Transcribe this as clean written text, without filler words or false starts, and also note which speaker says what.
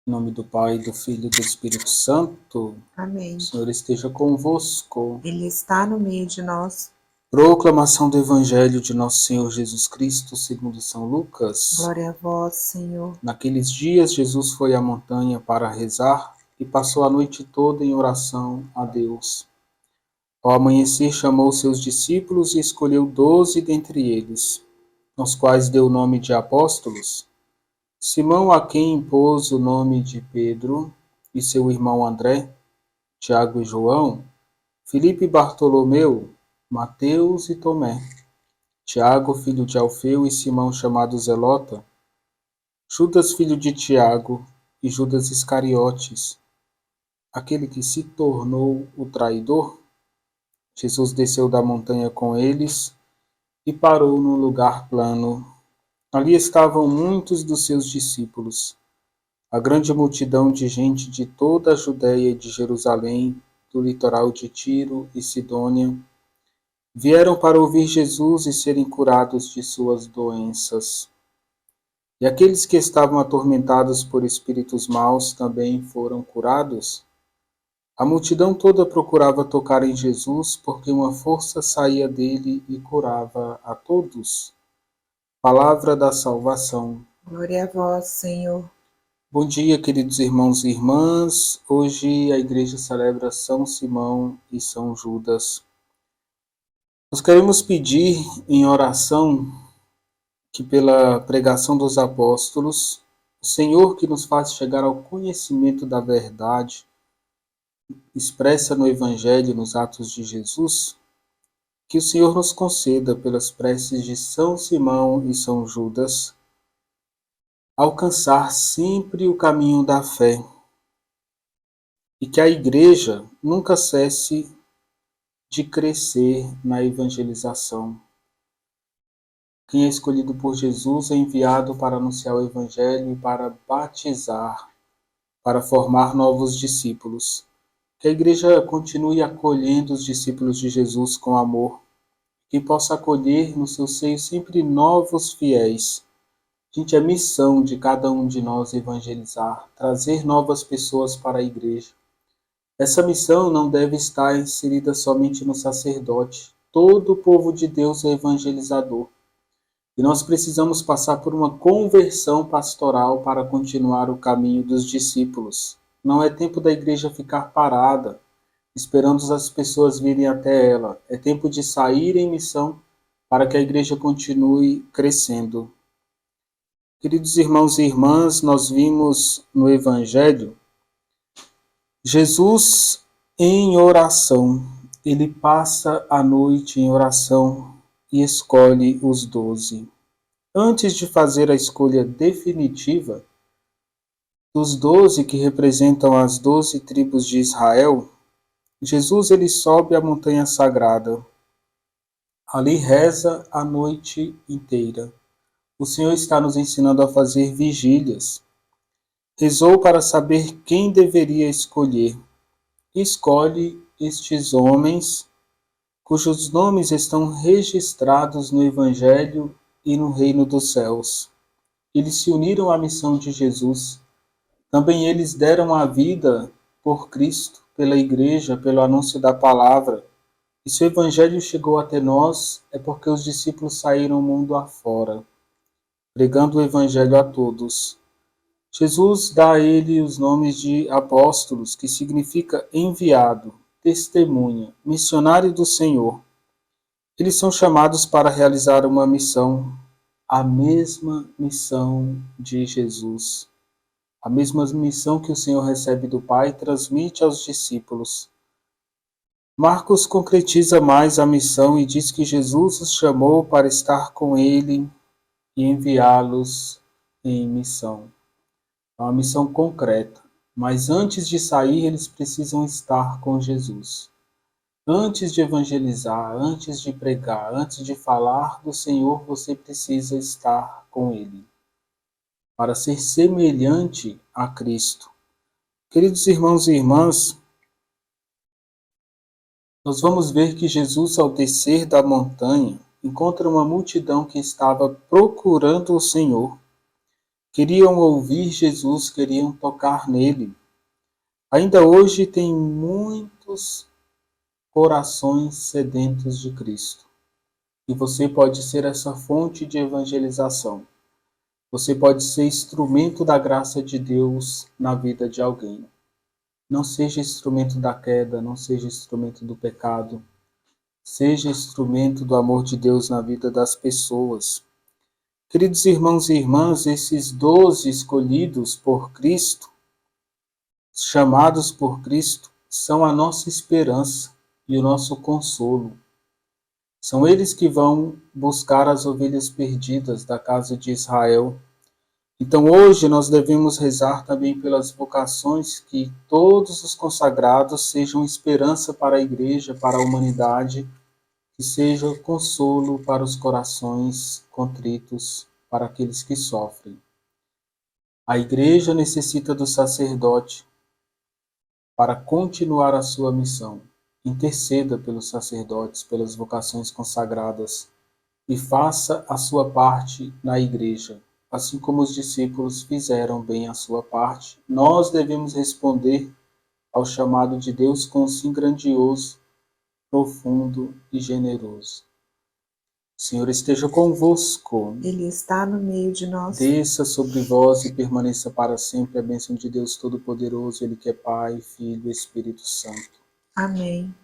Speaker 1: Em nome do Pai, do Filho e do Espírito Santo. O
Speaker 2: Amém.
Speaker 1: Senhor esteja convosco.
Speaker 2: Ele está no meio de nós.
Speaker 1: Proclamação do Evangelho de Nosso Senhor Jesus Cristo, segundo São Lucas.
Speaker 2: Glória a vós, Senhor.
Speaker 1: Naqueles dias, Jesus foi à montanha para rezar e passou a noite toda em oração a Deus. Ao amanhecer, chamou seus discípulos e escolheu 12 dentre eles, aos quais deu o nome de apóstolos: Simão, a quem impôs o nome de Pedro, e seu irmão André, Tiago e João, Filipe e Bartolomeu, Mateus e Tomé, Tiago, filho de Alfeu, e Simão, chamado Zelota, Judas, filho de Tiago, e Judas Iscariotes, aquele que se tornou o traidor. Jesus desceu da montanha com eles e parou num lugar plano. Ali estavam muitos dos seus discípulos, a grande multidão de gente de toda a Judéia e de Jerusalém, do litoral de Tiro e Sidônia, vieram para ouvir Jesus e serem curados de suas doenças. E aqueles que estavam atormentados por espíritos maus também foram curados. A multidão toda procurava tocar em Jesus, porque uma força saía dele e curava a todos. Palavra da salvação.
Speaker 2: Glória a vós, Senhor.
Speaker 1: Bom dia, queridos irmãos e irmãs. Hoje a igreja celebra São Simão e São Judas. Nós queremos pedir em oração que pela pregação dos apóstolos, o Senhor, que nos faz chegar ao conhecimento da verdade, expressa no Evangelho e nos Atos de Jesus, que o Senhor nos conceda, pelas preces de São Simão e São Judas, alcançar sempre o caminho da fé, e que a Igreja nunca cesse de crescer na evangelização. Quem é escolhido por Jesus é enviado para anunciar o Evangelho e para batizar, para formar novos discípulos. Que a Igreja continue acolhendo os discípulos de Jesus com amor, que possa acolher no seu seio sempre novos fiéis. Gente, é missão de cada um de nós evangelizar, trazer novas pessoas para a Igreja. Essa missão não deve estar inserida somente no sacerdote. Todo o povo de Deus é evangelizador. E nós precisamos passar por uma conversão pastoral para continuar o caminho dos discípulos. Não é tempo da igreja ficar parada, esperando as pessoas virem até ela. É tempo de sair em missão para que a igreja continue crescendo. Queridos irmãos e irmãs, nós vimos no Evangelho Jesus em oração. Ele passa a noite em oração e escolhe os 12. Antes de fazer a escolha definitiva dos 12 que representam as 12 tribos de Israel, Jesus ele sobe a montanha sagrada. Ali reza a noite inteira. O Senhor está nos ensinando a fazer vigílias. Rezou para saber quem deveria escolher. Escolhe estes homens, cujos nomes estão registrados no Evangelho e no reino dos céus. Eles se uniram à missão de Jesus. Também eles deram a vida por Cristo, pela Igreja, pelo anúncio da palavra. E se o Evangelho chegou até nós, é porque os discípulos saíram o mundo afora, pregando o Evangelho a todos. Jesus dá a ele os nomes de apóstolos, que significa enviado, testemunha, missionário do Senhor. Eles são chamados para realizar uma missão, a mesma missão de Jesus. A mesma missão que o Senhor recebe do Pai transmite aos discípulos. Marcos concretiza mais a missão e diz que Jesus os chamou para estar com ele e enviá-los em missão. É uma missão concreta, mas antes de sair eles precisam estar com Jesus. Antes de evangelizar, antes de pregar, antes de falar do Senhor, você precisa estar com Ele, para ser semelhante a Cristo. Queridos irmãos e irmãs, nós vamos ver que Jesus, ao descer da montanha, encontra uma multidão que estava procurando o Senhor, queriam ouvir Jesus, queriam tocar nele. Ainda hoje tem muitos corações sedentos de Cristo. E você pode ser essa fonte de evangelização. Você pode ser instrumento da graça de Deus na vida de alguém. Não seja instrumento da queda, não seja instrumento do pecado. Seja instrumento do amor de Deus na vida das pessoas. Queridos irmãos e irmãs, esses 12 escolhidos por Cristo, chamados por Cristo, são a nossa esperança e o nosso consolo. São eles que vão buscar as ovelhas perdidas da casa de Israel. Então hoje nós devemos rezar também pelas vocações, que todos os consagrados sejam esperança para a igreja, para a humanidade, que seja consolo para os corações contritos, para aqueles que sofrem. A igreja necessita do sacerdote para continuar a sua missão. Interceda pelos sacerdotes, pelas vocações consagradas e faça a sua parte na igreja. Assim como os discípulos fizeram bem a sua parte, nós devemos responder ao chamado de Deus com um sim grandioso, profundo e generoso. O Senhor esteja convosco.
Speaker 2: Ele está no meio de nós.
Speaker 1: Desça sobre vós e permaneça para sempre a bênção de Deus Todo-Poderoso, Ele que é Pai, Filho e Espírito Santo.
Speaker 2: Amém.